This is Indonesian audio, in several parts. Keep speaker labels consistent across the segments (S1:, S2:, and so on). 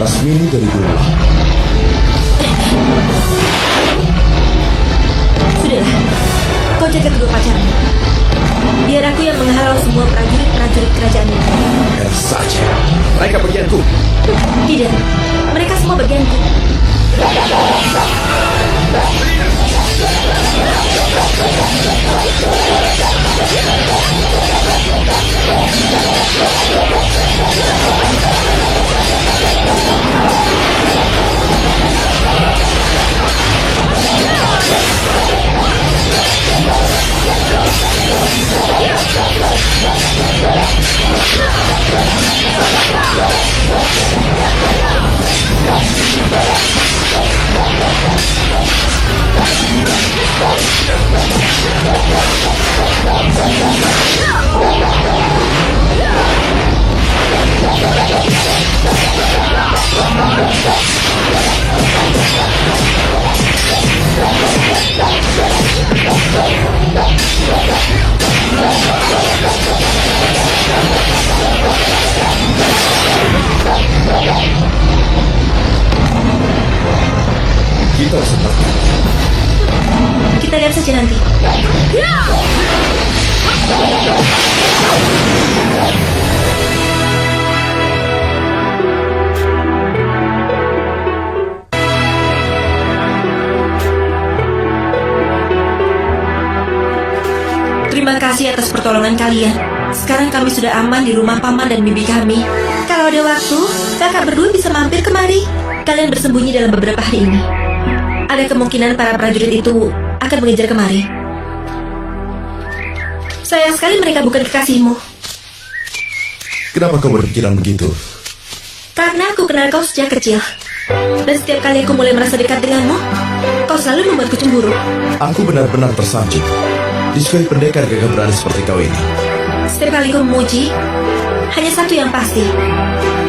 S1: Lasmini dari dulu.
S2: Sudahlah, kau jaga kedua pacarmu. Biar aku yang menghalau semua prajurit-prajurit kerajaan ini.
S1: Enak saja. Mereka bagianku.
S2: Tidak, mereka semua bagianku.
S1: Kita harus seperti
S2: Kita lihat saja nanti. Terima kasih atas pertolongan kalian. Sekarang kami sudah aman di rumah paman dan bibi kami. Kalau ada waktu, kakak berdua bisa mampir kemari. Kalian bersembunyi dalam beberapa hari ini. Ada kemungkinan para prajurit itu akan mengejar kemari. Sayang sekali mereka bukan kekasihmu.
S1: Kenapa kau berpikiran begitu?
S2: Karena aku kenal kau sejak kecil. Dan setiap kali aku mulai merasa dekat denganmu, kau selalu membuatku cemburu.
S1: Aku benar-benar tersanjung disukai pendekar gagah berani seperti kau ini.
S2: Setiap kali kau memuji, hanya satu yang pasti.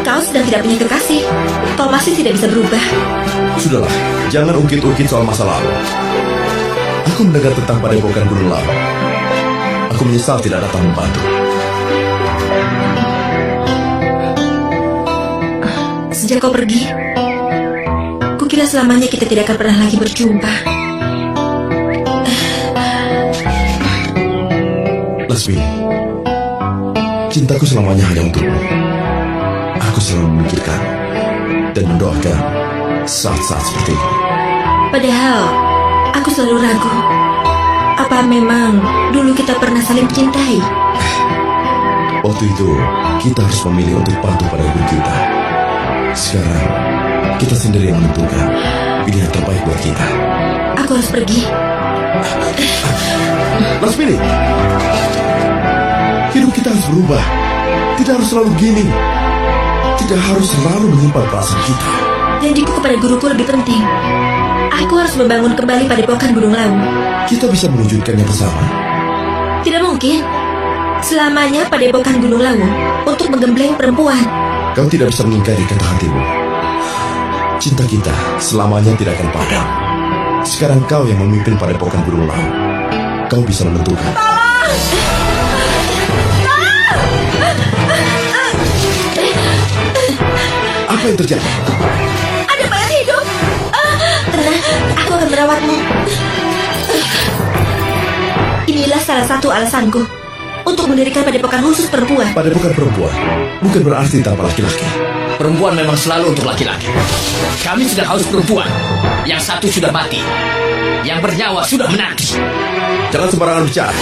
S2: Kau sedang tidak punya kekasih. Kau masih tidak bisa berubah.
S1: Sudahlah, jangan ungkit-ungkit soal masa lalu. Aku mendengar tentang padepokan Gunung Lawu. Aku menyesal tidak datang membantu.
S2: Sejak kau pergi, kukira selamanya kita tidak akan pernah lagi berjumpa.
S1: Lasmini, cintaku selamanya hanya untukmu. Aku selalu memikirkan dan mendoakan saat-saat seperti ini.
S2: Padahal, aku selalu ragu. Apa memang dulu kita pernah saling mencintai?
S1: Waktu itu, kita harus memilih untuk patuh pada ibu kita. Sekarang, kita sendiri yang menentukan pilihan terbaik buat kita.
S2: Aku harus pergi.
S1: Lasmini, hidup kita harus berubah. Tidak harus selalu gini. Tidak harus selalu menyimpan perasaan kita.
S2: Janjiku kepada guruku lebih penting. Aku harus membangun kembali padepokan Gunung Lawu.
S1: Kita bisa mewujudkannya bersama.
S2: Tidak mungkin. Selamanya padepokan Gunung Lawu untuk menggembleng perempuan.
S1: Kau tidak bisa mengingkari kata hatimu. Cinta kita selamanya tidak akan padam. Sekarang kau yang memimpin padepokan Gunung Lawu. Kau bisa menentukan. Apa yang terjadi?
S2: Ada mayat hidup. Tenang, aku akan merawatmu. Inilah salah satu alasanku untuk untuk mendirikan padepokan khusus perempuan.
S1: Padepokan perempuan bukan berarti tanpa laki-laki.
S3: Perempuan memang selalu untuk laki-laki. Kami sudah haus perempuan. Yang satu sudah mati, yang bernyawa sudah menanti.
S1: Jangan sembarangan bicara.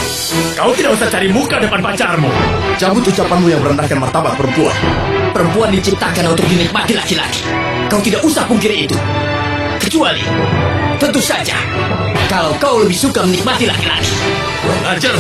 S4: Kau tidak usah cari muka depan pacarmu.
S1: Cabut ucapanmu yang merendahkan martabat perempuan.
S3: Perempuan diciptakan untuk dinikmati laki-laki. Kau tidak usah pungkiri itu. Kecuali, tentu saja, kalau kau lebih suka menikmati laki-laki.
S4: Kurang ajar.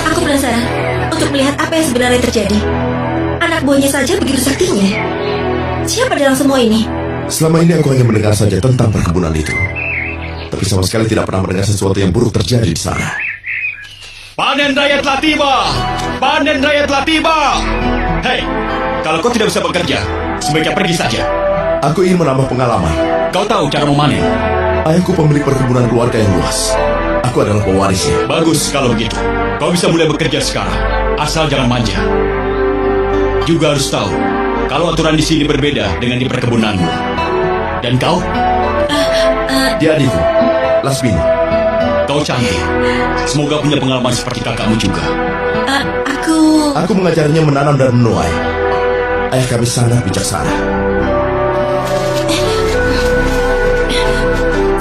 S2: Aku penasaran untuk melihat apa yang sebenarnya terjadi. Anak buahnya saja begitu saktinya. Siapa dalam semua ini?
S1: Selama ini aku hanya mendengar saja tentang perkebunan itu. Tapi sama sekali tidak pernah mendengar sesuatu yang buruk terjadi di sana.
S4: Panen raya telah tiba. Panen raya telah tiba. Hei, kalau kau tidak bisa bekerja, sebaiknya pergi saja.
S1: Aku ingin menambah pengalaman.
S4: Kau tahu cara memanen.
S1: Ayahku pemilik perkebunan keluarga yang luas. Aku adalah pewarisnya.
S4: Bagus kalau begitu. Kau bisa mulai bekerja sekarang. Asal jangan manja. Juga harus tahu kalau aturan di sini berbeda dengan di perkebunanmu. Dan kau?
S1: Dia adikku, Lasmini.
S4: Kau cantik. Semoga punya pengalaman seperti kakakmu juga.
S1: Aku mengajarnya menanam dan menuai. Ayah kami sangat bijaksana.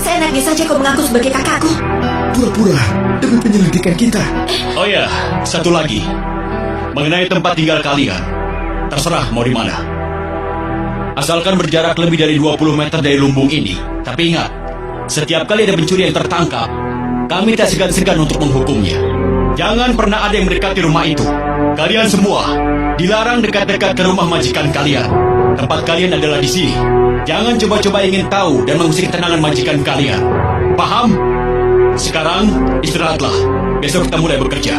S2: Seenaknya saja kau mengaku sebagai kakakku.
S1: Pura-pura demi penyelidikan kita.
S4: Oh ya, satu lagi. Mengenai tempat tinggal kalian. Terserah mau di mana. Asalkan berjarak lebih dari 20 meter dari lumbung ini. Tapi ingat, setiap kali ada pencuri yang tertangkap, kami tak segan-segan untuk menghukumnya. Jangan pernah ada yang mendekati rumah itu. Kalian semua dilarang dekat-dekat ke rumah majikan kalian. Tempat kalian adalah di sini. Jangan coba-coba ingin tahu dan mengusik ketenangan majikan kalian. Paham? Sekarang istirahatlah. Besok kita mulai bekerja.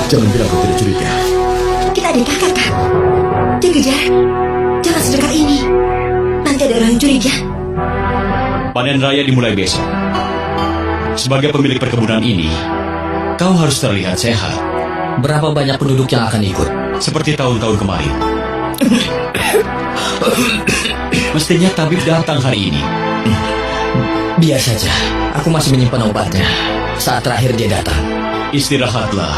S1: Jangan bilang kau tidak curiga.
S2: Kita adik kakak, Kak. Jaga jarak. Jangan sedekat ini. Nanti ada orang yang curiga.
S4: Panen raya dimulai besok. Sebagai pemilik perkebunan ini, kau harus terlihat sehat.
S3: Berapa banyak penduduk yang akan ikut?
S4: Seperti tahun-tahun kemarin. Mestinya tabib datang hari ini.
S3: Biar saja. Aku masih menyimpan obatnya. Saat terakhir dia datang.
S4: Istirahatlah.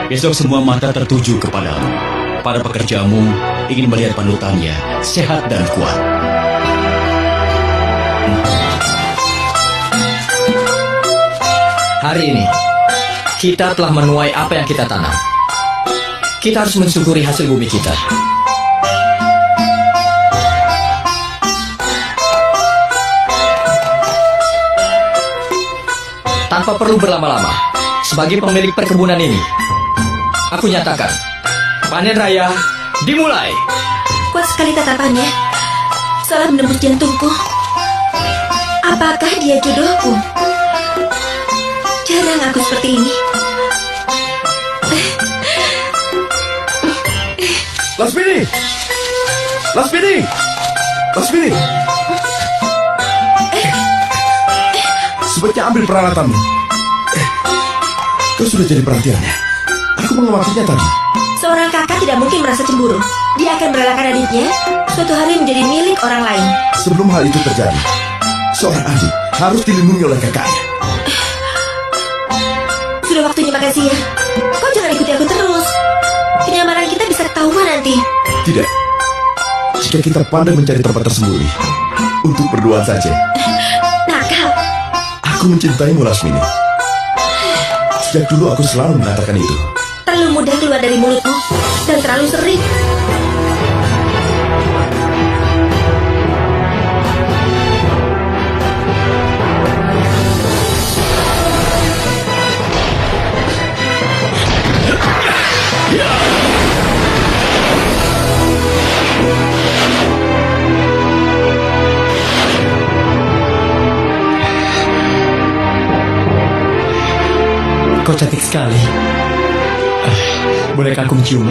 S4: Besok semua mata tertuju kepadamu. para pekerjamu ingin melihat panutannya sehat dan kuat.
S3: Hari ini, kita telah menuai apa yang kita tanam. Kita harus mensyukuri hasil bumi kita. Tanpa perlu berlama-lama, sebagai pemilik perkebunan ini, aku nyatakan, panen raya dimulai.
S2: Kuat sekali tatapannya, seolah menembus jantungku. Apakah dia jodohku? Jarang aku seperti ini.
S1: Lasmini! Lasmini! Lasmini! Sebaiknya ambil peralatanmu. Kau sudah jadi perhatiannya. Aku mengamatinya tadi.
S2: Seorang kakak tidak mungkin merasa cemburu. Dia akan merelakan adiknya suatu hari menjadi milik orang lain.
S1: Sebelum hal itu terjadi, seorang adik harus dilindungi oleh kakaknya.
S2: Sudah waktunya makan siang. Kau jangan ikuti aku terus. Kenyamanan kita bisa ketahuan nanti.
S1: Tidak. Jika kita pandai mencari tempat tersembunyi untuk berdua saja.
S2: Nakal.
S1: Aku mencintaimu, Lasmini. Sejak dulu aku selalu mengatakan itu.
S2: Terlalu mudah keluar dari mulutmu dan terlalu sering.
S3: Kau cantik sekali. Bolehkah aku mencium?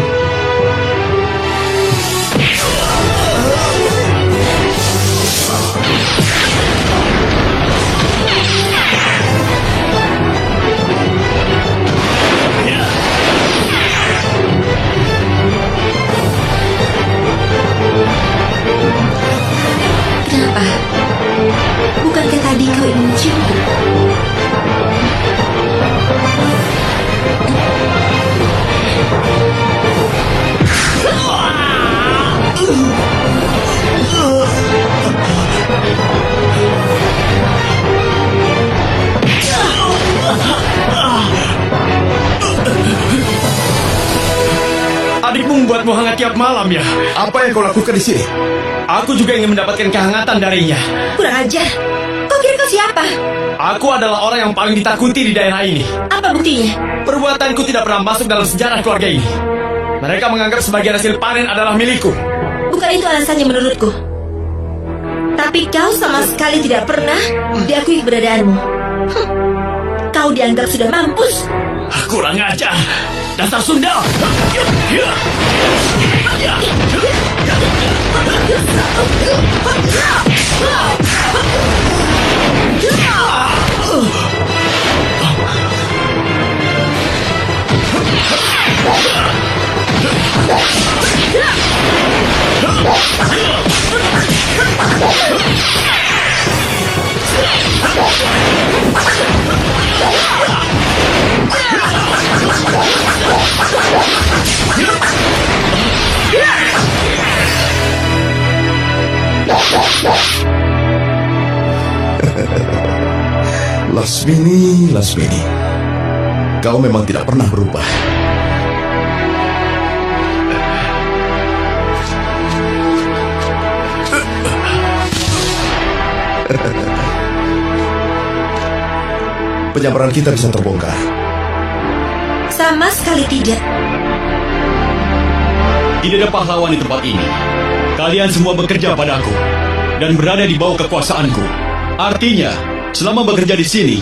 S2: Kenapa? Bukankah tadi kau ingin menciumku?
S3: Adikmu membuatmu hangat tiap malam ya?
S1: Apa yang kau lakukan di sini?
S3: Aku juga ingin mendapatkan kehangatan darinya.
S2: Kurang ajar. Kau kira kau siapa?
S3: Aku adalah orang yang paling ditakuti di daerah ini.
S2: Apa buktinya?
S3: Perbuatanku tidak pernah masuk dalam sejarah keluarga ini. Mereka menganggap sebagian hasil panen adalah milikku.
S2: Bukan itu alasannya menurutku. Tapi kau sama sekali tidak pernah diakui keberadaanmu. Kau dianggap sudah mampus.
S3: Kurang ajar. Dasar Sunda.
S1: Lasmini, Lasmini. Kau memang tidak pernah berubah. Penyamaran kita bisa terbongkar.
S2: Sama sekali tidak.
S4: Tidak ada pahlawan di tempat ini. Kalian semua bekerja padaku dan berada di bawah kekuasaanku. Artinya, selama bekerja di sini,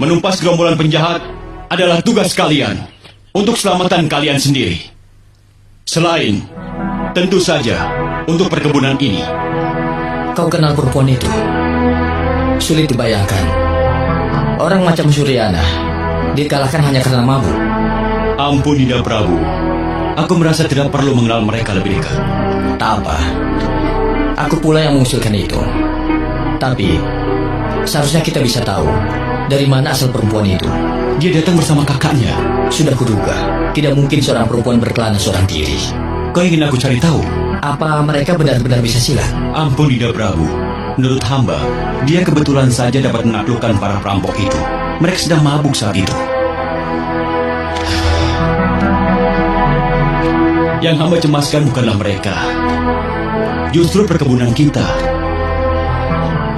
S4: menumpas gerombolan penjahat adalah tugas kalian untuk keselamatan kalian sendiri. Selain, tentu saja, untuk perkebunan ini.
S3: Kau kenal perempuan itu? Sulit dibayangkan. Orang macam Suryana dikalahkan hanya karena mabuk.
S4: Ampun, Dinda Prabu. Aku merasa tidak perlu mengenal mereka lebih dekat.
S3: Tak apa. Aku pula yang mengusulkan itu. Tapi seharusnya kita bisa tahu dari mana asal perempuan itu.
S4: Dia datang bersama kakaknya.
S3: Sudah kuduga, tidak mungkin seorang perempuan berkelana seorang diri.
S4: Kau ingin aku cari tahu?
S3: Apa mereka benar-benar bisa silat?
S4: Ampun Dinda Prabu. Menurut hamba, dia kebetulan saja dapat menaklukkan para perampok itu. Mereka sedang mabuk saat itu. Yang hamba cemaskan bukanlah mereka. Justru perkebunan kita.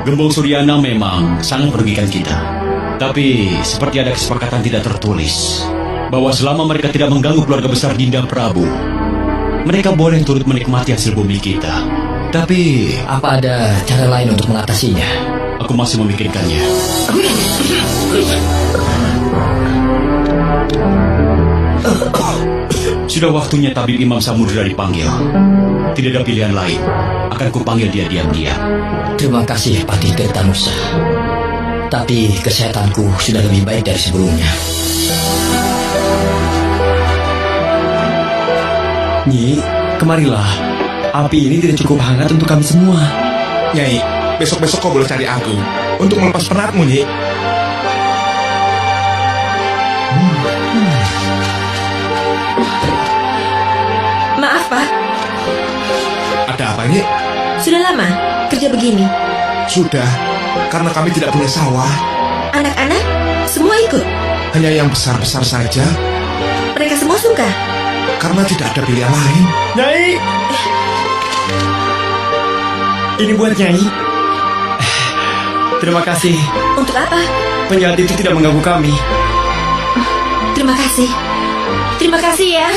S4: Gembong Suryana memang sangat merugikan kita. Tapi seperti ada kesepakatan tidak tertulis bahwa selama mereka tidak mengganggu keluarga besar Dinda Prabu, mereka boleh turut menikmati hasil bumi kita. Tapi
S3: Apa ada cara lain untuk mengatasinya?
S4: aku masih memikirkannya. Sudah waktunya tabib Imam Samudra dipanggil. Tidak ada pilihan lain. Akan kupanggil dia diam-diam.
S3: Terima kasih Patih Tirtanusa. Tapi kesehatanku sudah lebih baik dari sebelumnya.
S5: Nyi, kemarilah. Api ini tidak cukup hangat untuk kami semua.
S6: Nyai, besok-besok kau boleh cari aku untuk melepas penatmu, Nyi.
S2: Maaf, Pak.
S6: Ada apa, Nyi?
S2: Sudah lama kerja begini.
S6: Sudah, karena kami tidak punya sawah.
S2: Anak-anak semua ikut.
S6: Hanya yang besar-besar saja,
S2: Mereka semua suka.
S6: karena tidak ada pilihan lain.
S5: Nyai! Ini buat Nyai. Terima kasih.
S2: Untuk apa?
S5: Penjahat itu tidak mengganggu kami.
S2: Terima kasih. Terima kasih ya.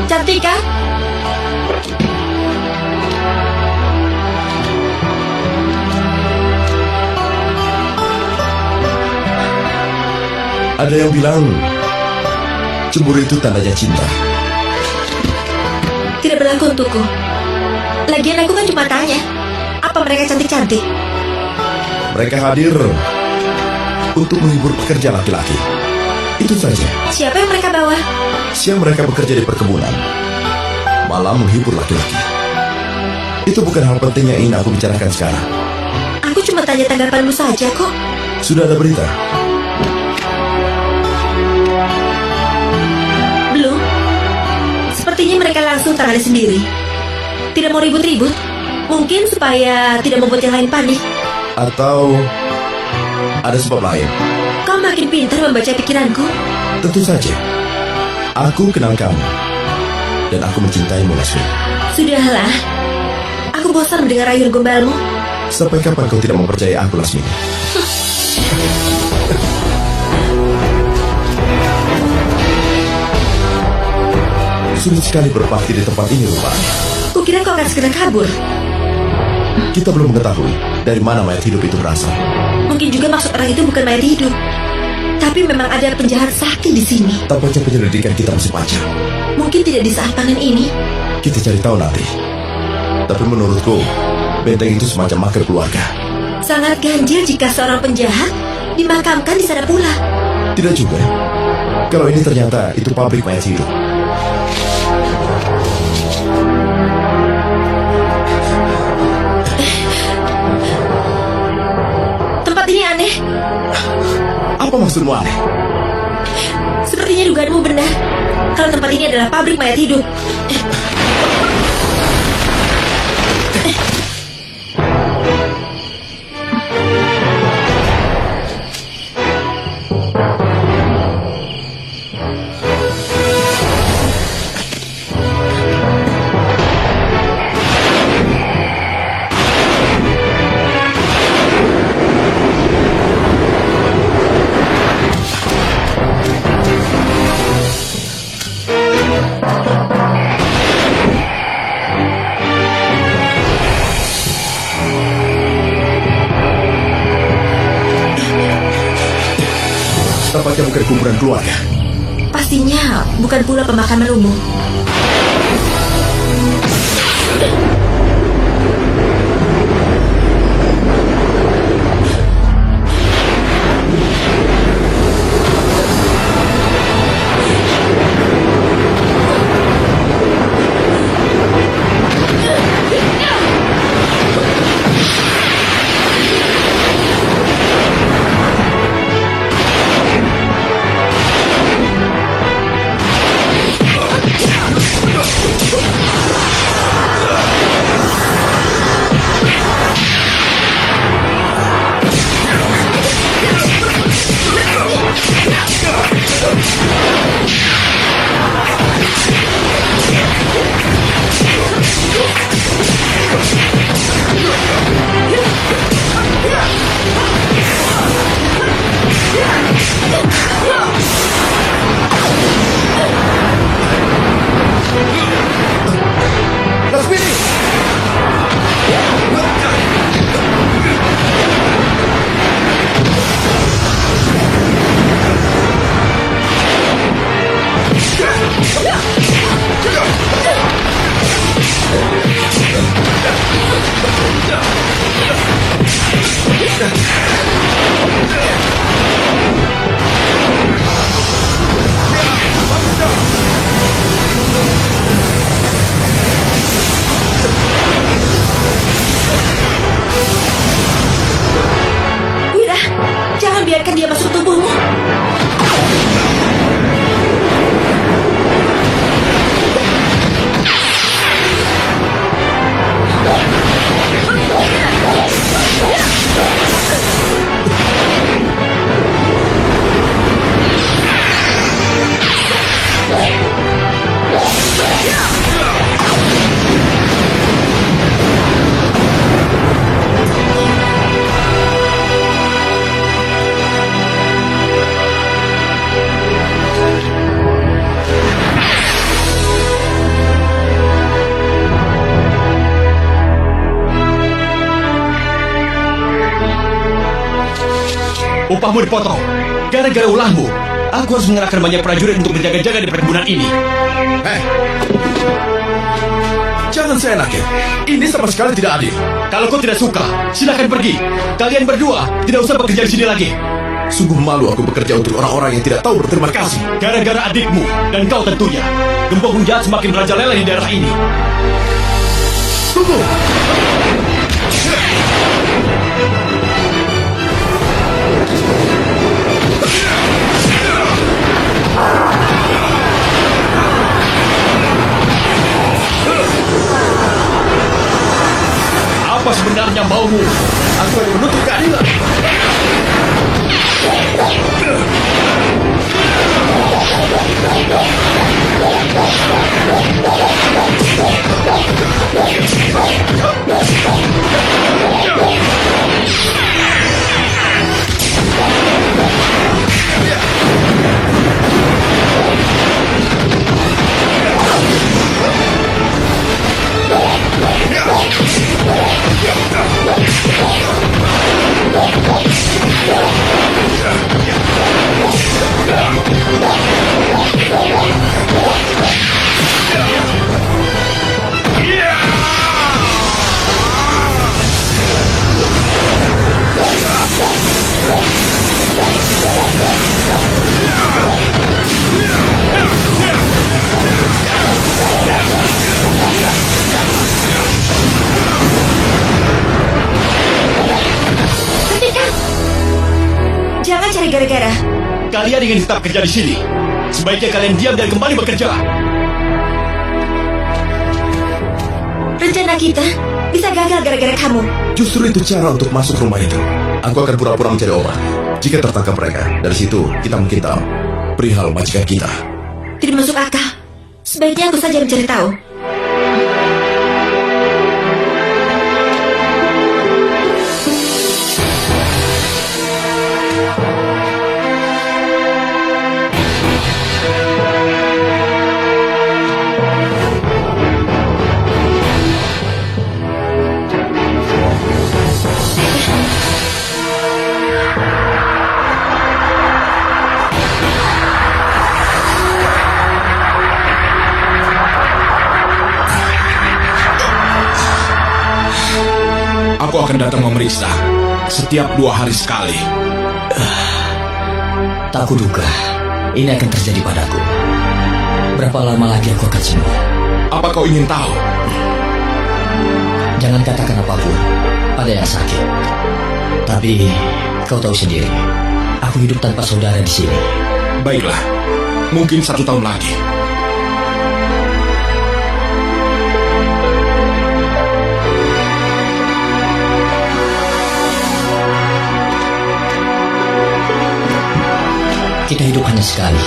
S2: Cantika,
S1: Ada yang bilang cemburu itu tandanya cinta.
S2: tidak berlaku untukku. Lagian aku kan cuma tanya, apa mereka cantik-cantik?
S1: Mereka hadir untuk menghibur pekerja laki-laki. Itu saja.
S2: Siapa yang mereka bawa?
S1: Siang mereka bekerja di perkebunan, malam menghibur laki-laki. Itu bukan hal penting yang ingin aku bicarakan sekarang.
S2: Aku cuma tanya tanggapanmu saja kok.
S1: Sudah ada berita.
S2: Belum. Sepertinya mereka langsung tangani sendiri. Tidak mau ribut-ribut. Mungkin supaya tidak membuat yang lain panik.
S1: Atau ada sebab lain.
S2: Kau makin pintar membaca pikiranku.
S1: Tentu saja. Aku kenal kamu. Dan aku mencintaimu, Lasmi.
S2: Sudahlah. Aku bosan mendengar rayuan gombalmu.
S1: Sampai kapan kau tidak mempercayai aku, Lasmi? Sulit sekali berbakti di tempat ini, rupanya.
S2: Kukira kau akan segera kabur.
S1: Kita belum mengetahui dari mana mayat hidup itu berasal.
S2: Mungkin juga maksud orang itu bukan mayat hidup. Tapi memang ada penjahat sakti di sini.
S1: Tampaknya penyelidikan kita masih panjang.
S2: Mungkin tidak di saat panen ini.
S1: Kita cari tahu nanti. Tapi menurutku, benteng itu semacam makar keluarga.
S2: Sangat ganjil jika seorang penjahat dimakamkan di sana pula.
S1: Tidak juga. Kalau ini ternyata itu pabrik mayat hidup.
S2: Tempat ini aneh.
S1: Apa maksudmu aneh?
S2: Sepertinya dugaanmu benar. Kalau tempat ini adalah pabrik mayat hidup.
S1: Tampaknya bukan kuburan keluarga.
S2: Pastinya bukan pula pemakaman umum.
S4: upahmu dipotong. Gara-gara ulahmu, aku harus mengerahkan banyak prajurit untuk berjaga-jaga di perkebunan ini.
S1: Jangan seenaknya. Ini sama sekali tidak adil.
S4: Kalau kau tidak suka, silakan pergi. Kalian berdua tidak usah bekerja di sini lagi.
S1: Sungguh malu aku bekerja untuk orang-orang yang tidak tahu berterima kasih.
S4: Gara-gara adikmu dan kau tentunya, gembong jahat semakin merajalela di daerah ini.
S1: Tunggu!
S4: Apa sebenarnya maumu?
S1: Aku akan menuntut keadilan.
S2: Jangan cari gara-gara.
S4: Kalian ingin tetap kerja di sini. Sebaiknya kalian diam dan kembali bekerja.
S2: Rencana kita bisa gagal gara-gara kamu.
S1: Justru itu cara untuk masuk rumah itu. Aku akan pura-pura mencari obat. Jika tertangkap mereka, dari situ kita mungkin tahu perihal majikan kita.
S2: Tidak masuk akal. Sebaiknya aku saja mencari tahu.
S6: Aku akan datang memeriksa setiap 2 hari sekali.
S3: Tak kuduga ini akan terjadi padaku. Berapa lama lagi aku akan sembuh?
S6: Apa kau ingin tahu?
S3: Jangan katakan apapun pada yang sakit. Tapi kau tahu sendiri, aku hidup tanpa saudara di sini.
S6: Baiklah, mungkin 1 tahun lagi.
S3: Kita hidup hanya sekali.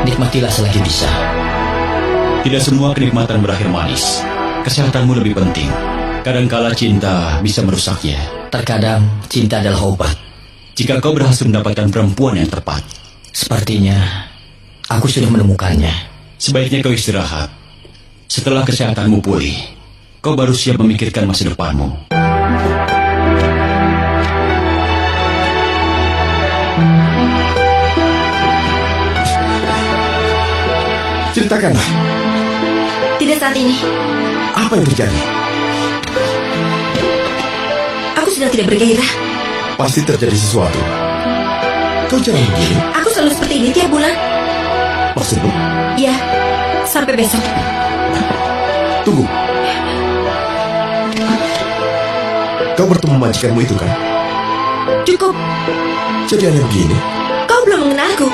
S3: Nikmatilah selagi bisa.
S4: Tidak semua kenikmatan berakhir manis. Kesehatanmu lebih penting. Kadangkala cinta bisa merusaknya.
S3: Terkadang cinta adalah obat.
S4: Jika kau berhasil mendapatkan perempuan yang tepat,
S3: Sepertinya aku sudah menemukannya.
S4: sebaiknya kau istirahat. Setelah kesehatanmu pulih, kau baru siap memikirkan masa depanmu.
S1: Ceritakanlah,
S2: Tidak saat ini.
S1: apa yang terjadi?
S2: Aku sudah tidak bergairah.
S1: Pasti terjadi sesuatu. Kau jangan begini.
S2: Aku selalu seperti ini tiap bulan.
S1: Maksudmu?
S2: Ya, sampai besok.
S1: Tunggu. Kau bertemu majikanmu itu kan?
S2: Cukup.
S1: Jadi aneh begini.
S2: Kau belum mengenalku.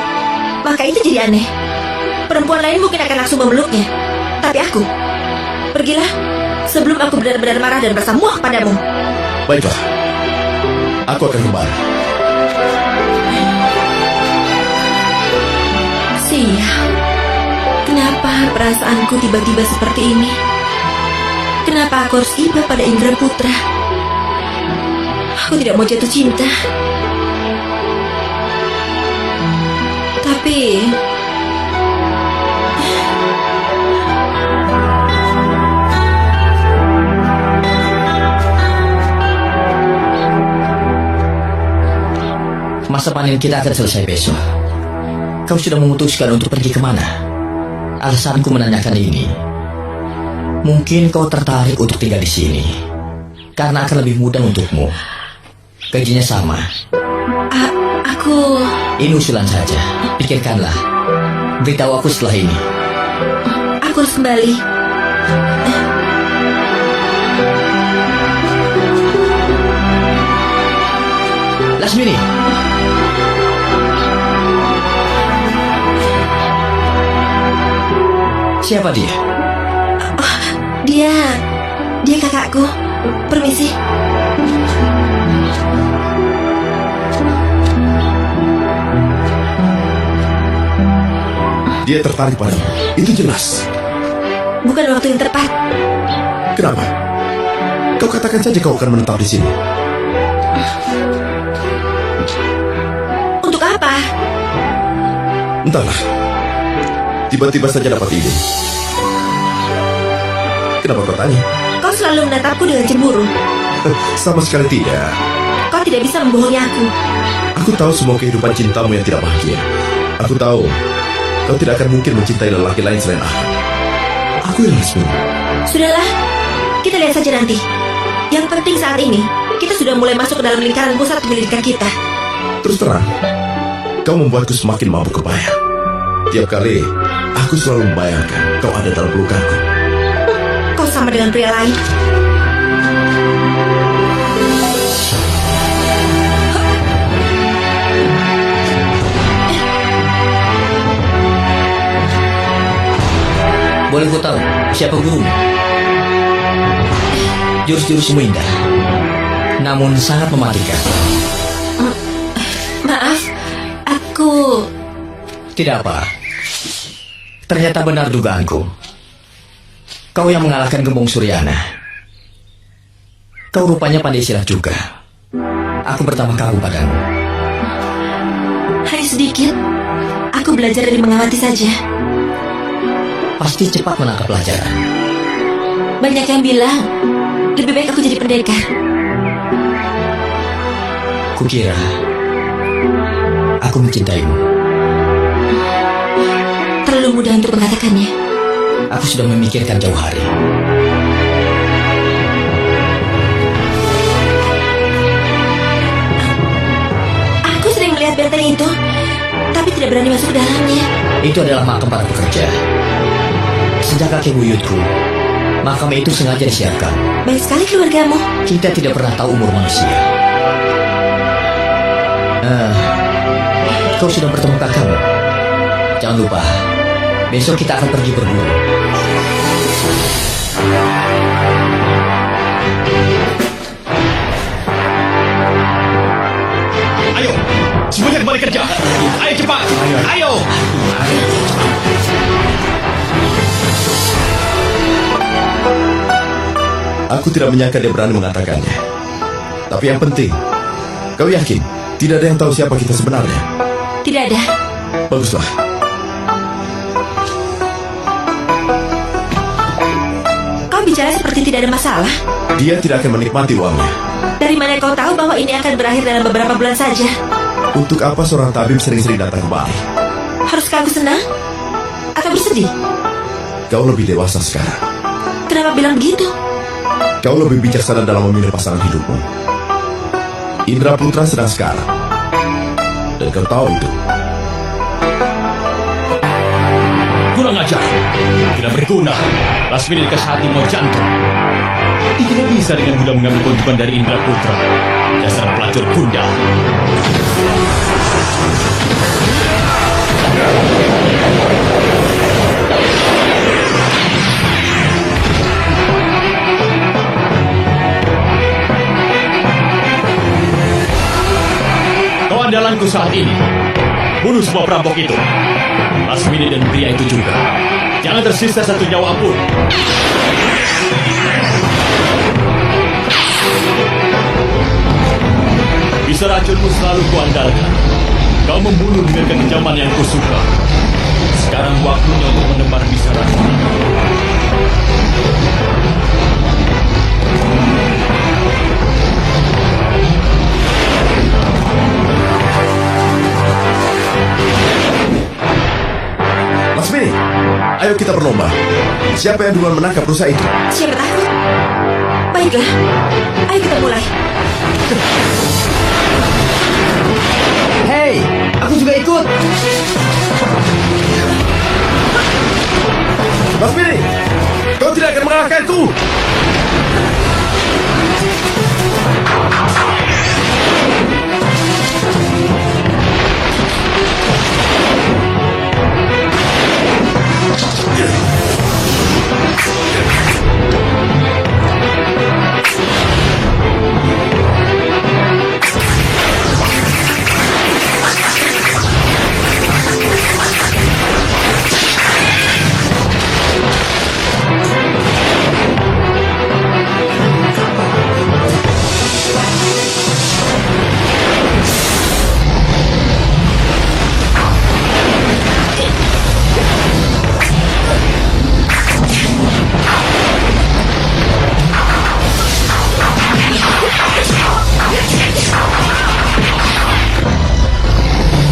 S2: Maka itu jadi aneh. Perempuan lain mungkin akan langsung memeluknya. Tapi aku, pergilah sebelum aku benar-benar marah dan merasa muak padamu.
S1: Baiklah. Aku akan kembali.
S2: Sial. Kenapa perasaanku tiba-tiba seperti ini? Kenapa aku harus iba pada Indra Putra? Aku tidak mau jatuh cinta. Tapi
S3: Masa panen kita akan selesai besok. Kau sudah memutuskan untuk pergi kemana? Alasanku menanyakan ini. Mungkin kau tertarik untuk tinggal di sini. Karena akan lebih mudah untukmu. Gajinya sama.
S2: Aku...
S3: Ini usulan saja. Pikirkanlah. Beritahu aku setelah ini.
S2: Aku harus kembali.
S3: Lasmini. Siapa dia?
S2: Dia kakakku. Permisi.
S1: Dia tertarik padamu. Itu jelas.
S2: Bukan waktu yang tepat.
S1: Kenapa? Kau katakan saja kau akan menetap di sini.
S2: Untuk apa?
S1: Entahlah. Tiba-tiba saja dapat ide. Kenapa kau tanya?
S2: Kau selalu menatapku dengan cemburu.
S1: Sama sekali tidak.
S2: Kau tidak bisa membohongi aku.
S1: Aku tahu semua kehidupan cintamu yang tidak bahagia. Aku tahu kau tidak akan mungkin mencintai lelaki lain selain aku. Aku yang Lasmini.
S2: Sudahlah, kita lihat saja nanti. Yang penting saat ini, kita sudah mulai masuk ke dalam lingkaran pusat penyelidikan kita.
S1: Terus terang, kau membuatku semakin mabuk kebayang. Tiap kali, aku selalu membayangkan kau ada dalam pelukanku.
S2: Kau sama dengan pria lain.
S3: Boleh ku tahu siapa gurumu? Jurus-jurusmu indah, namun sangat mematikan.
S2: Maaf, aku...
S3: Tidak apa. Ternyata benar dugaanku. Kau yang mengalahkan Gembong Suryana. Kau rupanya pandai silat juga. Aku bertambah kagum padamu.
S2: Hanya sedikit. Aku belajar dari mengamati saja.
S3: Pasti cepat menangkap pelajaran.
S2: Banyak yang bilang, lebih baik aku jadi pendekar.
S3: Kukira aku mencintaimu.
S2: Terlalu mudah untuk mengatakannya.
S3: Aku sudah memikirkan jauh hari.
S2: Aku sering melihat benteng itu, tapi tidak berani masuk ke dalamnya.
S3: Itu adalah makam para pekerja. Sejak kakek buyutku, makam itu sengaja disiapkan.
S2: Baik sekali keluargamu.
S3: Kita tidak pernah tahu umur manusia. Kau sudah bertemu kakakmu? Jangan lupa, besok kita akan pergi berburu.
S4: Ayo, semuanya kembali kerja. Ayo cepat. Ayo.
S1: Aku tidak menyangka dia berani mengatakannya. Tapi yang penting, kau yakin tidak ada yang tahu siapa kita sebenarnya?
S2: Tidak ada.
S1: Baguslah.
S2: Kau bicara seperti tidak ada masalah.
S1: Dia tidak akan menikmati uangnya.
S2: Dari mana kau tahu bahwa ini akan berakhir dalam beberapa bulan saja?
S1: Untuk apa seorang tabib sering-sering datang kemari?
S2: Haruskah aku senang? Atau bersedih?
S1: Kau lebih dewasa sekarang.
S2: Kenapa bilang begitu?
S1: Kau lebih bijaksana dalam memilih pasangan hidupmu. Indra Putra sedang sekarang. Dan kau tahu itu.
S4: Kurang ajar. Tidak berguna. Lasmini dikasih hati mau jantung. Dia tidak bisa dengan mudah mengambil keuntungan dari Indra Putra. Dasar pelacur bunda. Kau andalanku saat ini. Bunuh semua perampok itu. Lasmini dan pria itu juga. Jangan tersisa satu nyawa pun. Bisa racunmu selalu kuandalkan. Kau membunuh dengan kekejaman yang kusuka. Sekarang waktunya untuk menebar bisa racun.
S1: Ayo kita berlomba. Siapa yang duluan menangkap rusa itu?
S2: Siapa takut? Baiklah, ayo kita mulai.
S3: Hei, aku juga ikut.
S1: Mas Billy, kau tidak akan mengalahkanku.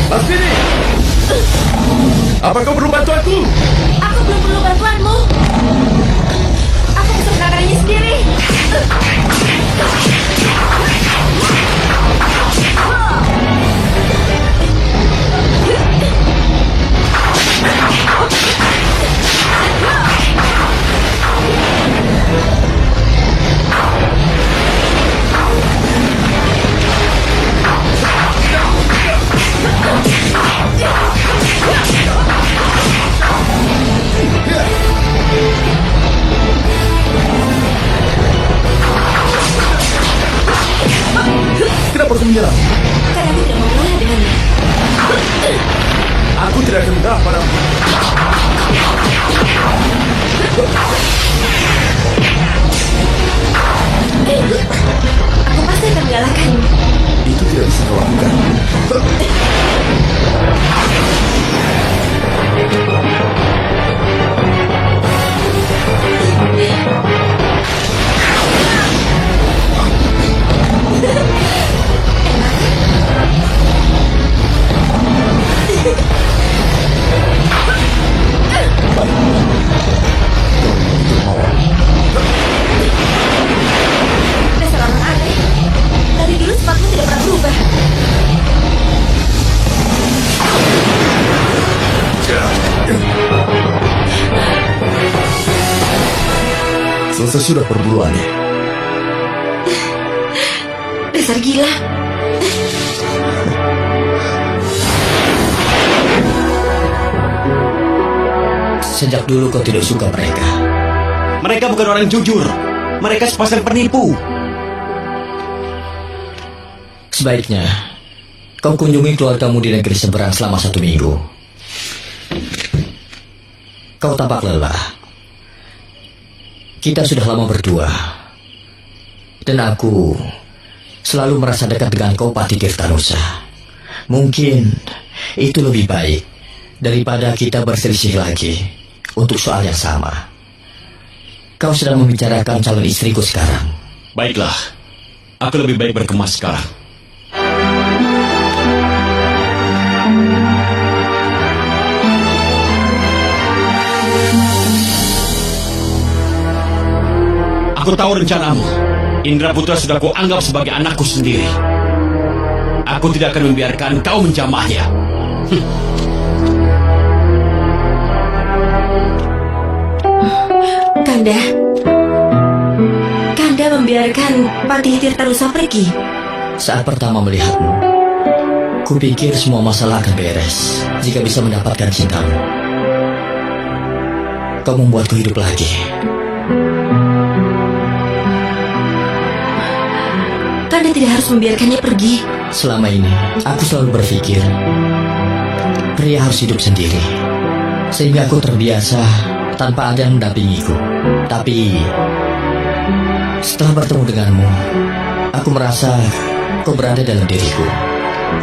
S1: Mas Billy, apa kau perlu bantuanku?
S2: Aku belum perlu bantuanmu. Aku bisa menanganinya sendiri.
S1: Kenapa kau menyerang?
S2: Karena aku tidak mau mengalah dengannya.
S1: Aku tidak akan mengalah padamu.
S2: Aku pasti akan mengalahkanmu.
S1: Itu tidak bisa kau lakukan.
S2: Dasar orang aneh. Dari dulu sifatmu tidak pernah berubah.
S1: Selesai sudah perburuannya.
S2: Dasar gila.
S3: Sejak dulu kau tidak suka mereka.
S4: Mereka bukan orang jujur. Mereka sepasang penipu.
S3: Sebaiknya kau kunjungi keluargamu di negeri seberang selama 1 minggu. Kau tampak lelah. Kita sudah lama berdua. Dan aku selalu merasa dekat dengan kau, Patih Tirtanusa. Mungkin itu lebih baik daripada kita berselisih lagi untuk soal yang sama. Kau sedang membicarakan calon istriku sekarang.
S4: Baiklah, aku lebih baik berkemas sekarang. Aku tahu rencanamu. Indra Putra sudah kuanggap sebagai anakku sendiri. Aku tidak akan membiarkan kau menjamahnya.
S2: Kanda. Kanda membiarkan Patih Tirtanusa pergi.
S3: Saat pertama melihatmu, kupikir semua masalah akan beres jika bisa mendapatkan cintamu. Kau membuatku hidup lagi.
S2: Kanda tidak harus membiarkannya pergi.
S3: Selama ini, aku selalu berpikir pria harus hidup sendiri, sehingga aku terbiasa tanpa ada yang mendampingiku. Tapi setelah bertemu denganmu, aku merasa kau berada dalam diriku.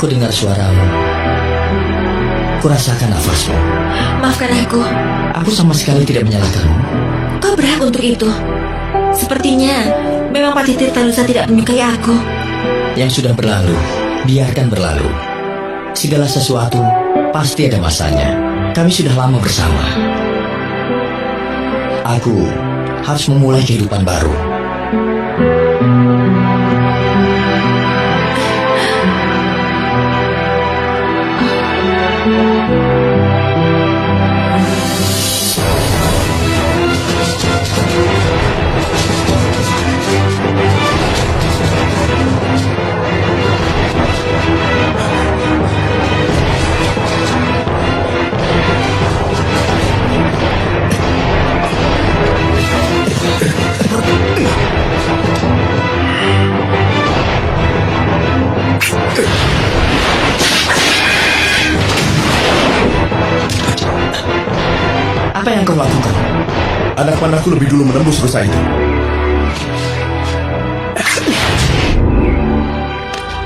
S3: Ku dengar suaramu, ku rasakan nafasmu.
S2: Maafkan aku.
S3: Aku sama sekali tidak menyalahkanmu.
S2: Kau berhak untuk itu. Sepertinya memang Patih Tirtanusa tidak menyukai aku.
S3: Yang sudah berlalu, biarkan berlalu. Segala sesuatu pasti ada masanya. Kami sudah lama bersama. Aku harus memulai kehidupan baru. Apa yang kau lakukan?
S1: Anak panahku lebih dulu menembus rusa itu.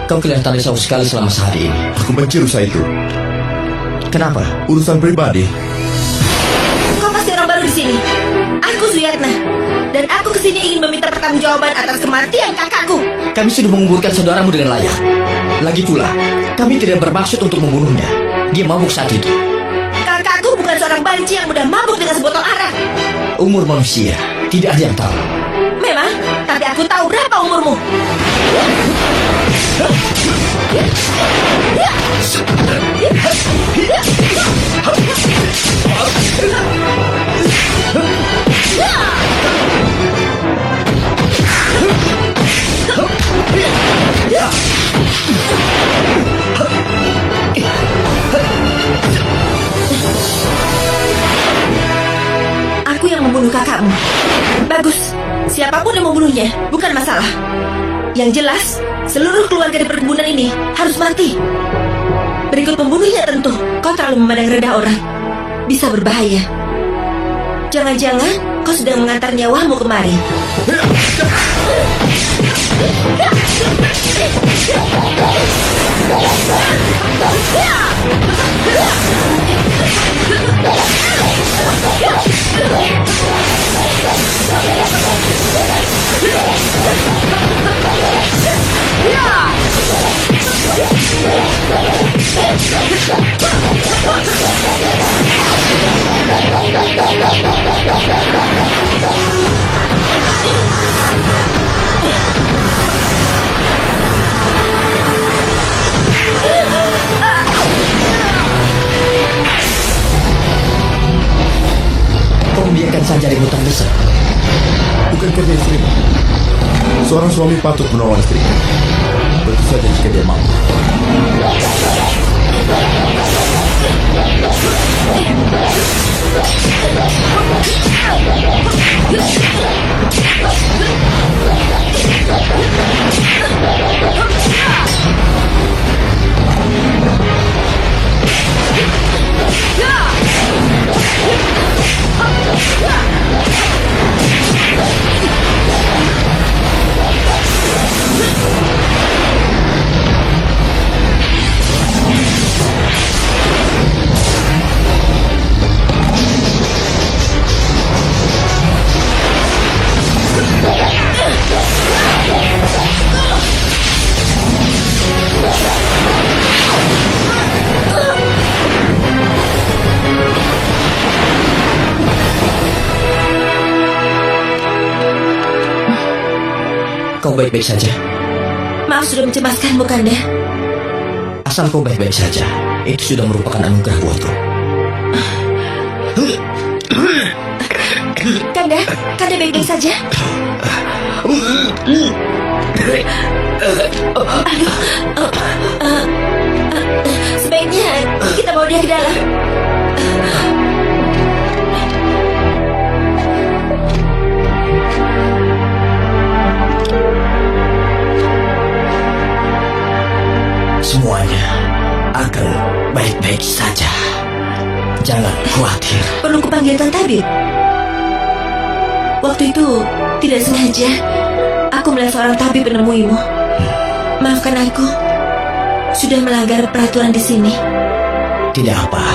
S3: Kau kelihatan risau sekali selama sehari ini.
S1: Aku benci rusa itu.
S3: Kenapa?
S1: Urusan pribadi.
S2: Kau pasti orang baru di sini. Aku Suyatna, dan aku kesini ingin meminta pertanggungjawaban atas kematian kakakku.
S3: Kami sudah menguburkan saudaramu dengan layak. Lagi pula, kami tidak bermaksud untuk membunuhnya. Dia mabuk saat itu.
S2: Kakakku bukan seorang banci yang mudah mabuk dengan sebotol arak.
S3: Umur manusia tidak ada yang tahu.
S2: Memang, tapi aku tahu berapa umurmu. Aku yang membunuh kakakmu. Bagus, siapapun yang membunuhnya bukan masalah. Yang jelas, seluruh keluarga di perkebunan ini harus mati. Berikut pembunuhnya tentu. Kau terlalu memandang rendah orang. Bisa berbahaya. Jangan-jangan kau sedang mengantar nyawamu kemari.
S3: Kau membiarkan saja ributan besar.
S1: Bukan kerja istri. Seorang suami patut menolong istrinya. Tentu saja jika dia mau.
S3: Kau baik-baik saja.
S2: Maaf sudah mencemaskanmu, Kanda.
S3: Asal kau baik-baik saja, itu sudah merupakan anugerah buatku.
S2: Kanda baik-baik saja. Sebaiknya kita bawa dia ke dalam.
S3: Semuanya akan baik-baik saja. Jangan khawatir.
S2: Perlu kupanggilkan tabib? Waktu itu tidak sengaja aku melihat seorang tabib menemuimu. Maafkan aku, sudah melanggar peraturan di sini.
S3: Tidak apa.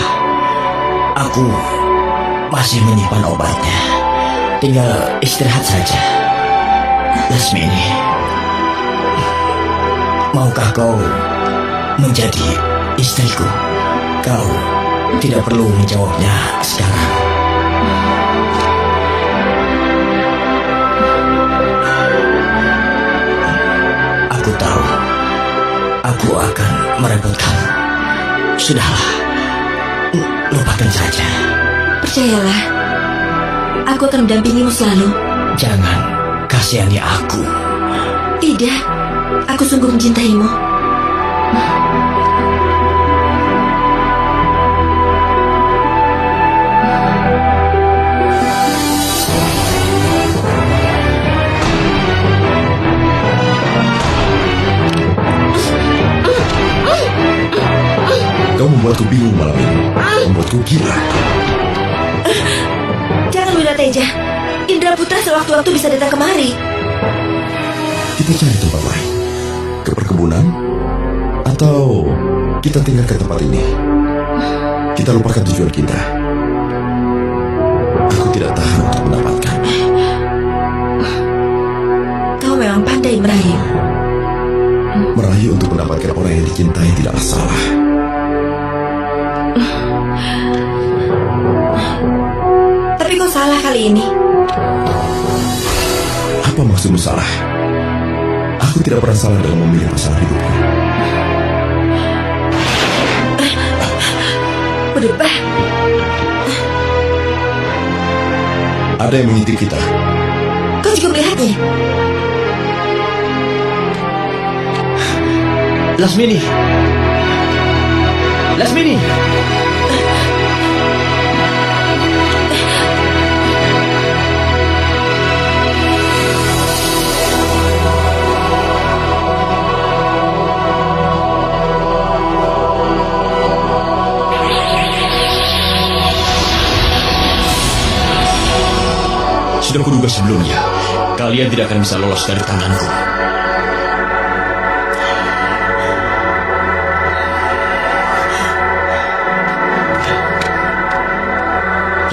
S3: Aku masih menyimpan obatnya. Tinggal istirahat saja. Lasmini, maukah kau menjadi istriku? Kau tidak perlu menjawabnya sekarang. Aku tahu aku akan merepotkan. Sudahlah, lupakan saja.
S2: Percayalah, aku akan mendampingimu selalu.
S3: Jangan kasihani aku.
S2: Tidak, aku sungguh mencintaimu.
S1: Kau membuatku bingung malam ini. Membuatku gila.
S2: Jangan Wirateja. Indra Putra sewaktu-waktu bisa datang kemari.
S1: Kita cari tempat lain. Ke perkebunan? Atau kita tinggal ke tempat ini? Kita lupakan tujuan kita. Aku tidak tahan untuk mendapatkan.
S2: Kau memang pandai merayu.
S1: Merayu untuk mendapatkan orang yang dicintai tidaklah salah.
S2: Tapi kau salah kali ini.
S1: Apa maksudmu salah? Aku tidak pernah salah dalam memilih pasangan hidupku.
S2: Berdebah.
S1: Ada yang mengintip kita.
S2: Kau juga melihatnya.
S3: Lasmini. Lasmini.
S4: Sudah kuduga sebelumnya, kalian tidak akan bisa lolos dari tanganku.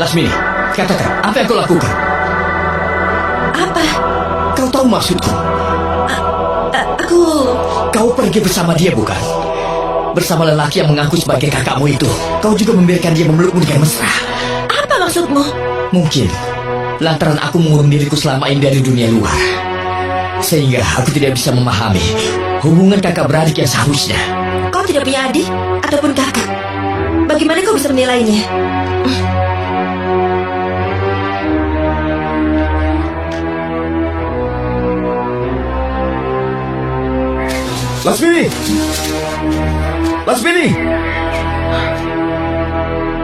S3: Lasmini, katakan, apa yang kau lakukan?
S2: Apa?
S3: Kau tahu maksudku?
S2: Aku...
S3: Kau pergi bersama dia, bukan? Bersama lelaki yang mengaku sebagai kakakmu itu. Kau juga membiarkan dia memelukmu dengan mesra.
S2: Apa maksudmu?
S3: Mungkin lantaran aku mengurung diriku selama ini dari dunia luar, sehingga aku tidak bisa memahami hubungan kakak beradik yang seharusnya.
S2: Kau tidak punya adik ataupun kakak. Bagaimana kau bisa menilainya?
S1: Lasmini! Lasmini!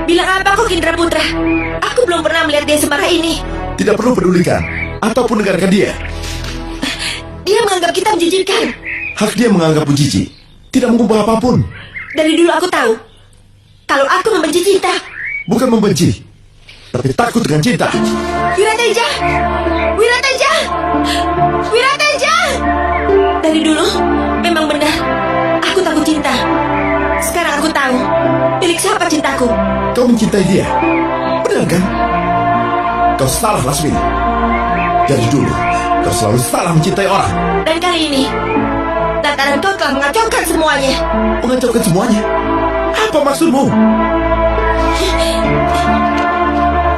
S2: Bilang apa kau Indra Putra? Aku belum pernah melihat dia semarah ini.
S1: Tidak perlu pedulikan ataupun dengarkan dia.
S2: Dia menganggap kita menjijikkan.
S1: Hak dia menganggapku jijik. Tidak mengubah apapun.
S2: Dari dulu aku tahu kalau aku membenci cinta.
S1: Bukan membenci, tapi takut dengan cinta.
S2: Wirateja! Wirateja! Wirateja! Dari dulu memang benar aku takut cinta. Sekarang aku tahu milik siapa cintaku.
S1: Kau mencintai dia. Benar kan? Kau salah, Lasmini. Dari dulu kau selalu salah mencintai orang.
S2: Dan kali ini lantaran kau telah mengacaukan semuanya.
S1: Mengacaukan semuanya. Apa maksudmu?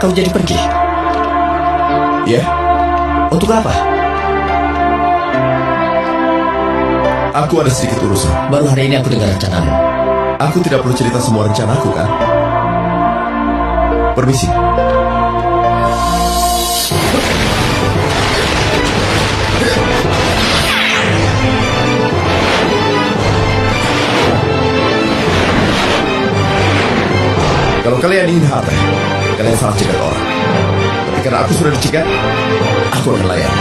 S3: Kau jadi pergi?
S1: Ya,
S3: Untuk apa?
S1: aku ada sedikit urusan.
S3: Baru hari ini aku dengar rencanamu.
S1: Aku tidak perlu cerita semua rencanaku, kan? Permisi. Kalau kalian ingin harta, kalian salah cegat orang. Tapi karena aku sudah dicegat, aku akan layan.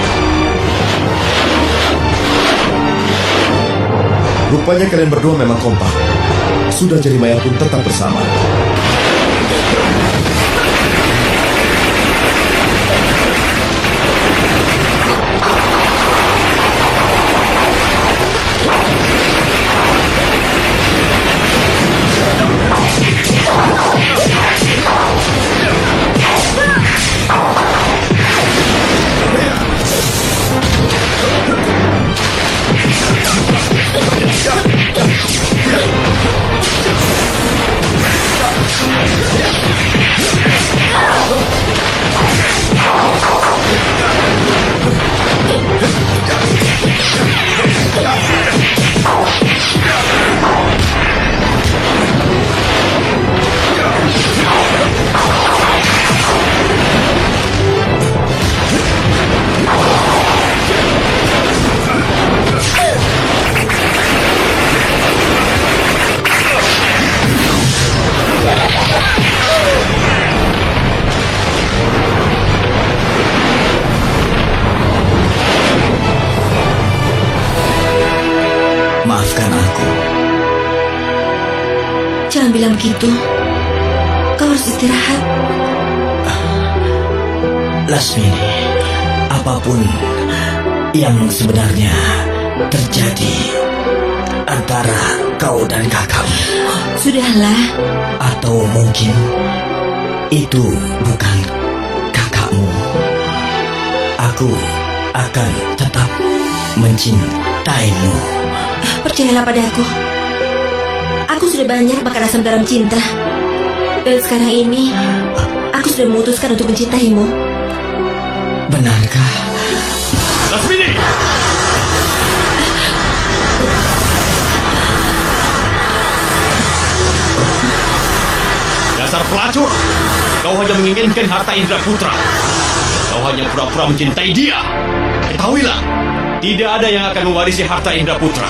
S1: Rupanya kalian berdua memang kompak. Sudah jadi mayat pun tetap bersama.
S2: bilang begitu. Kau harus istirahat.
S3: Lasmini, apapun yang sebenarnya terjadi antara kau dan kakakmu,
S2: Sudahlah.
S3: atau mungkin itu bukan kakakmu, aku akan tetap mencintaimu.
S2: Percayalah padaku. Aku sudah banyak makan asam garam cinta. Dan sekarang ini, aku sudah memutuskan untuk mencintaimu.
S3: Benarkah?
S4: Lasmini! Dasar pelacur! Kau hanya menginginkan harta Indra Putra. Kau hanya pura-pura mencintai dia. Ketahuilah, tidak ada yang akan mewarisi harta Indra Putra.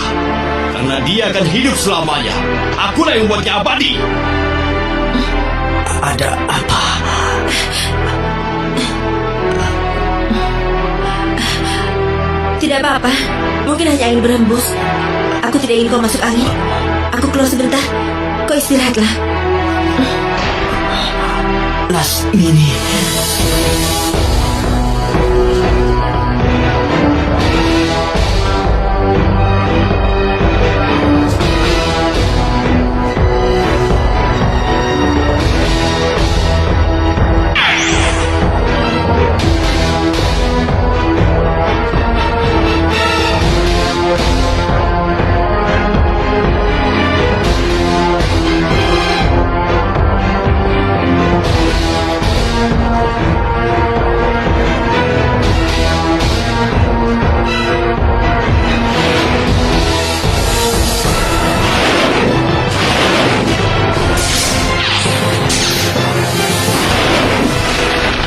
S4: Karena dia akan hidup selamanya. Akulah yang membuatnya abadi.
S3: Ada apa?
S2: Tidak apa-apa. Mungkin hanya angin berhembus. Aku tidak ingin kau masuk angin. Aku keluar sebentar. Kau istirahatlah.
S3: Lasmini.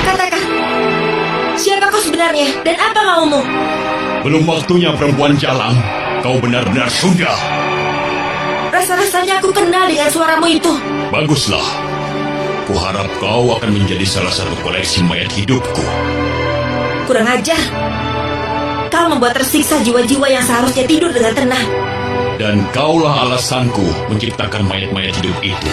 S2: Katakan, siapa kau sebenarnya dan apa maumu?
S4: Belum waktunya perempuan jalang. Kau benar-benar sudah.
S2: Rasa-rasanya aku kenal dengan suaramu itu.
S4: Baguslah. Kuharap kau akan menjadi salah satu koleksi mayat hidupku.
S2: Kurang ajar. Kau membuat tersiksa jiwa-jiwa yang seharusnya tidur dengan tenang.
S4: Dan kaulah alasanku menciptakan mayat-mayat hidup itu.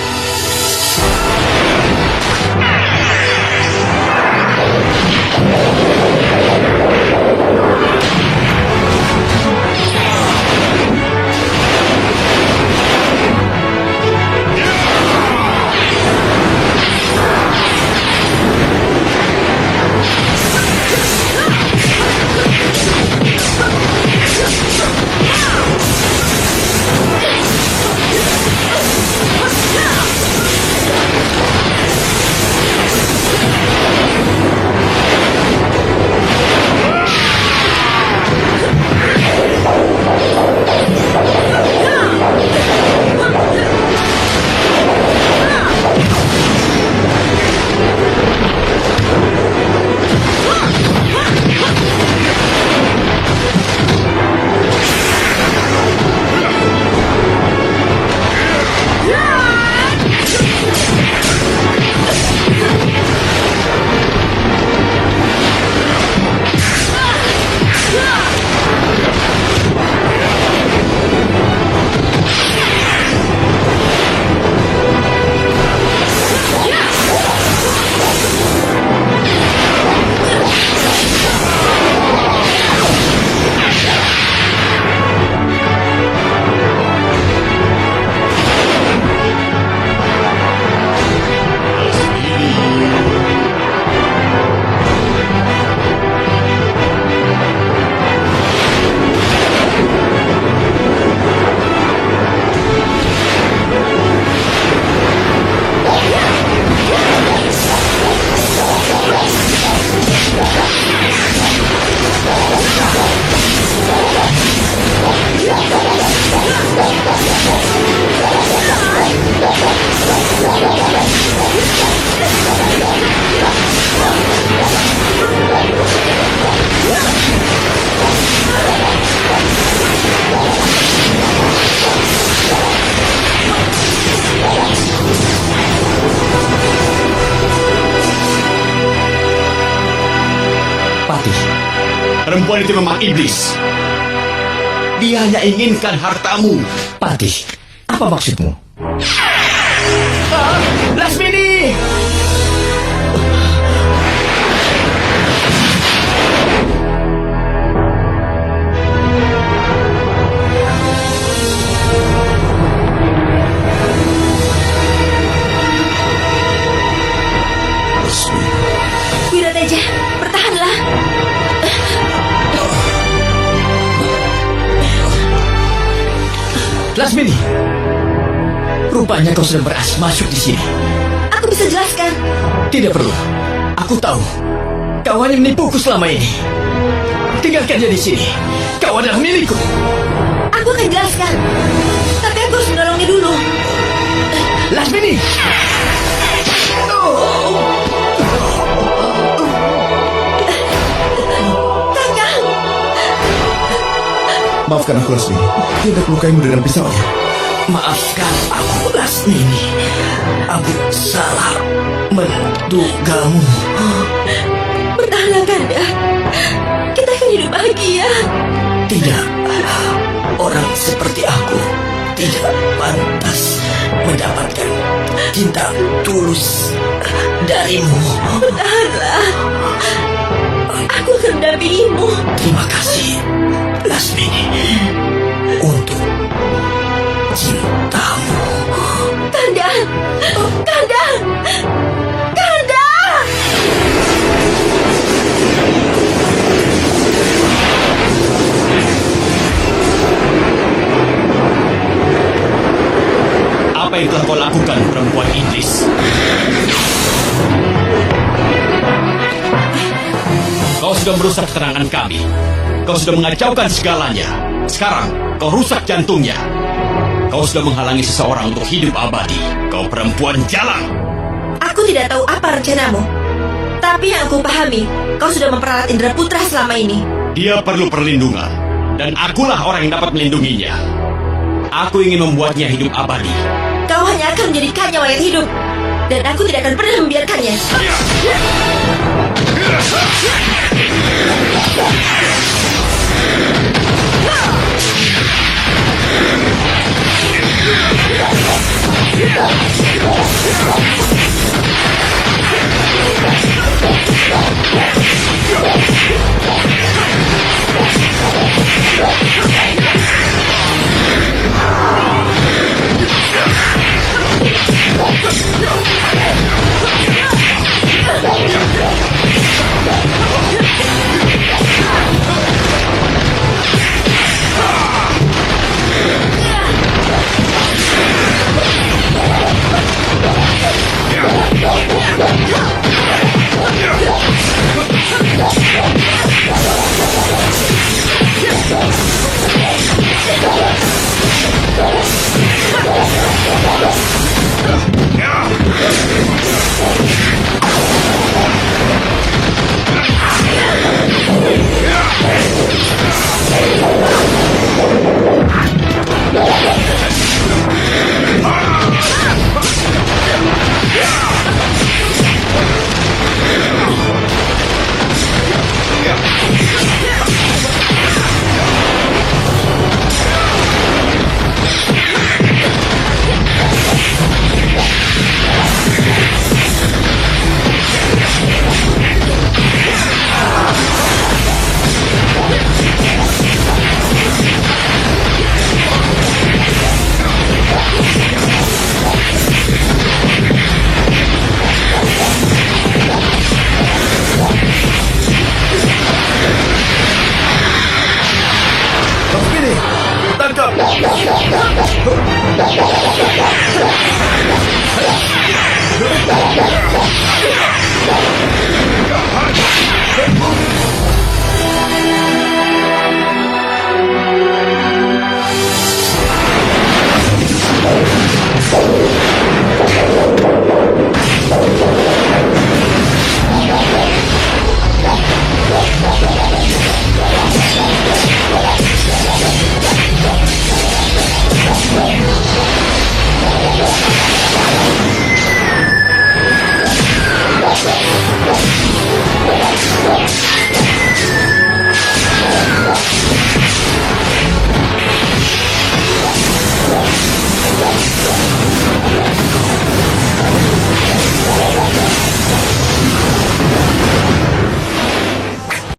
S4: Perempuan itu memang iblis. Dia hanya inginkan hartamu.
S3: Patih, apa maksudmu? Lasmini!
S2: Wirateja, bertahanlah.
S3: Lasmini! Rupanya kau sudah berhasil masuk di sini.
S2: Aku bisa jelaskan.
S3: Tidak perlu. Aku tahu. Kau hanya menipuku selama ini. Tinggalkan dia di sini. Kau adalah milikku.
S2: Aku akan jelaskan. Tapi aku harus menolongnya dulu.
S3: Lasmini!
S2: Kakang,
S1: Maafkan aku, Lasmini. Dia hendak melukaimu dengan pisaunya.
S3: Maafkan aku, Lasmini. Aku salah mendugamu.
S2: bertahanlah Kanda. Kita akan hidup bahagia.
S3: Tidak. Orang seperti aku tidak pantas mendapatkan cinta tulus darimu.
S2: Bertahanlah. Aku akan mendampingimu.
S3: Terima kasih, Lasmini, untuk cintamu.
S2: Kanda, Kanda, Kanda.
S4: Apa yang telah kau lakukan, perempuan iblis? Kau sudah merusak keterangan kami. Kau sudah mengacaukan segalanya. Sekarang, kau rusak jantungnya. Kau sudah menghalangi seseorang untuk hidup abadi. Kau perempuan jalang.
S2: Aku tidak tahu apa rencanamu. Tapi yang aku pahami, kau sudah memperalat Indra Putra selama ini.
S4: Dia perlu perlindungan. Dan akulah orang yang dapat melindunginya. Aku ingin membuatnya hidup abadi.
S2: Kau hanya akan menjadikannya mayat hidup. Dan aku tidak akan pernah membiarkannya.
S7: Yeah!